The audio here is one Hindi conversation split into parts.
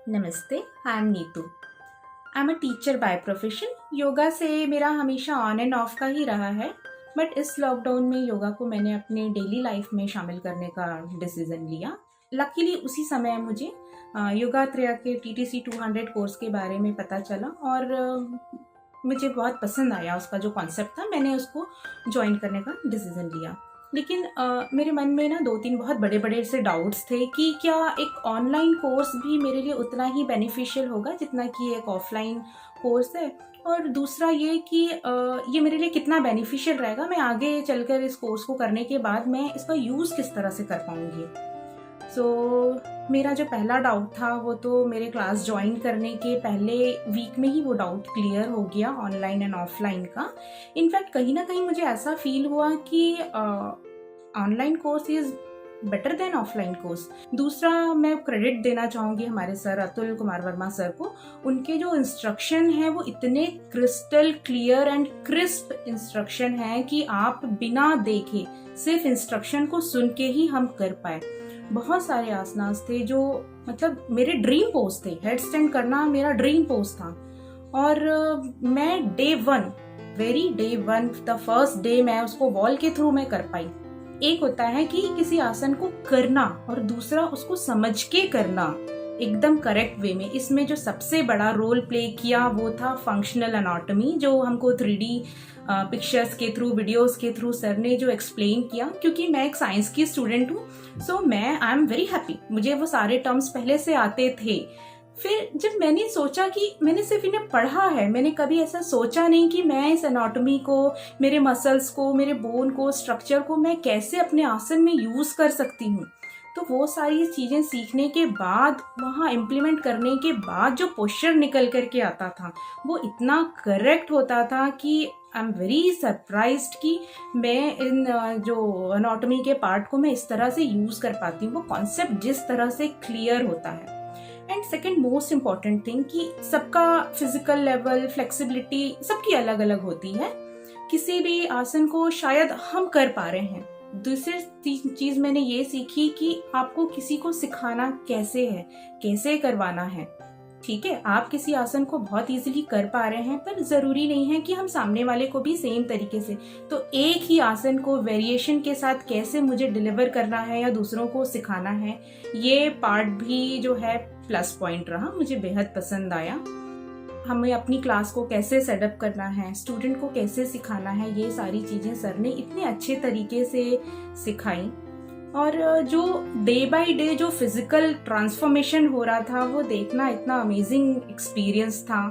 नमस्ते, I am Neetu. I am a teacher by profession. Yoga से मेरा हमेशा ऑन एंड ऑफ का ही रहा है, बट इस लॉकडाउन में योगा को मैंने अपने डेली लाइफ में शामिल करने का डिसीजन लिया। लकीली उसी समय मुझे योगा त्रया के TTC 200 कोर्स के बारे में पता चला और मुझे बहुत पसंद आया उसका जो कॉन्सेप्ट था। मैंने उसको ज्वाइन करने का डिसीजन लिया। लेकिन मेरे मन में ना 2-3 बहुत बड़े बड़े से डाउट्स थे कि क्या एक ऑनलाइन कोर्स भी मेरे लिए उतना ही बेनिफिशियल होगा जितना कि एक ऑफलाइन कोर्स है, और दूसरा ये कि ये मेरे लिए कितना बेनिफिशियल रहेगा, मैं आगे चलकर इस कोर्स को करने के बाद मैं इसका यूज़ किस तरह से कर पाऊँगी। मेरा जो पहला डाउट था वो तो मेरे क्लास ज्वाइन करने के पहले वीक में ही वो डाउट क्लियर हो गया, ऑनलाइन एंड ऑफलाइन का। इनफैक्ट कहीं ना कहीं मुझे ऐसा फील हुआ कि online course is better than offline course. दूसरा, मैं क्रेडिट देना चाहूँगी हमारे सर अतुल कुमार वर्मा सर को। उनके जो इंस्ट्रक्शन है वो इतने crystal clear and crisp instruction है कि आप बिना देखे सिर्फ इंस्ट्रक्शन को सुन के ही हम कर पाए। बहुत सारे आसनास थे जो मतलब मेरे ड्रीम पोज थे। हेड स्टैंड करना मेरा ड्रीम पोज था, और मैं day one the first day मैं उसको वॉल के थ्रू मैं कर पाई। एक होता है कि किसी आसन को करना और दूसरा उसको समझ के करना एकदम करेक्ट वे में। इसमें जो सबसे बड़ा रोल प्ले किया वो था फंक्शनल एनाटॉमी, जो हमको 3D पिक्चर्स के थ्रू, वीडियोस के थ्रू सर ने जो एक्सप्लेन किया। क्योंकि मैं एक साइंस की स्टूडेंट हूँ, सो आई एम वेरी हैप्पी, मुझे वो सारे टर्म्स पहले से आते थे। फिर जब मैंने सोचा कि मैंने सिर्फ इन्हें पढ़ा है, मैंने कभी ऐसा सोचा नहीं कि मैं इस एनाटॉमी को, मेरे मसल्स को, मेरे बोन को, स्ट्रक्चर को मैं कैसे अपने आसन में यूज कर सकती हूँ। तो वो सारी चीजें सीखने के बाद, वहाँ इम्प्लीमेंट करने के बाद जो पोस्चर निकल करके आता था वो इतना करेक्ट होता था कि आई एम वेरी सरप्राइज्ड कि मैं इन जो एनाटॉमी के पार्ट को मैं इस तरह से यूज कर पाती हूँ, वो कॉन्सेप्ट जिस तरह से क्लियर होता है। And second most important thing कि सबका फिजिकल लेवल, फ्लेक्सिबिलिटी सबकी अलग अलग होती है। किसी भी आसन को शायद हम कर पा रहे हैं। दूसरी चीज मैंने ये सीखी कि आपको किसी को सिखाना कैसे है, कैसे करवाना है। ठीक है, आप किसी आसन को बहुत इजीली कर पा रहे हैं, पर जरूरी नहीं है कि हम सामने वाले को भी सेम तरीके से। तो एक ही आसन को वेरिएशन के साथ कैसे मुझे डिलीवर करना है या दूसरों को सिखाना है, ये पार्ट भी जो है प्लस पॉइंट रहा, मुझे बेहद पसंद आया। हमें अपनी क्लास को कैसे सेटअप करना है, स्टूडेंट को कैसे सिखाना है, ये सारी चीजें सर ने इतने अच्छे तरीके से सिखाई। और जो डे बाय डे जो फिजिकल ट्रांसफॉर्मेशन हो रहा था वो देखना इतना अमेजिंग एक्सपीरियंस था।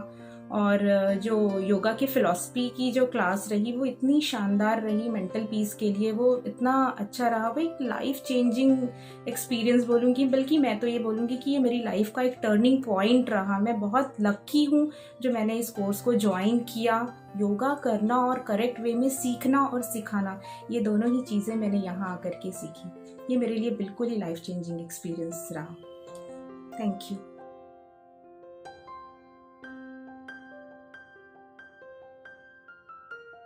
और जो योगा की फिलॉसफी की जो क्लास रही वो इतनी शानदार रही मेंटल पीस के लिए, वो इतना अच्छा रहा। वो एक लाइफ चेंजिंग एक्सपीरियंस बोलूँगी, बल्कि मैं तो ये बोलूँगी कि ये मेरी लाइफ का एक टर्निंग पॉइंट रहा। मैं बहुत लकी हूँ जो मैंने इस कोर्स को ज्वाइन किया। योगा करना और करेक्ट वे में सीखना और सिखाना, ये दोनों ही चीज़ें मैंने यहाँ आकर के सीखी। ये मेरे लिए बिल्कुल ही लाइफ चेंजिंग एक्सपीरियंस रहा। Thank you.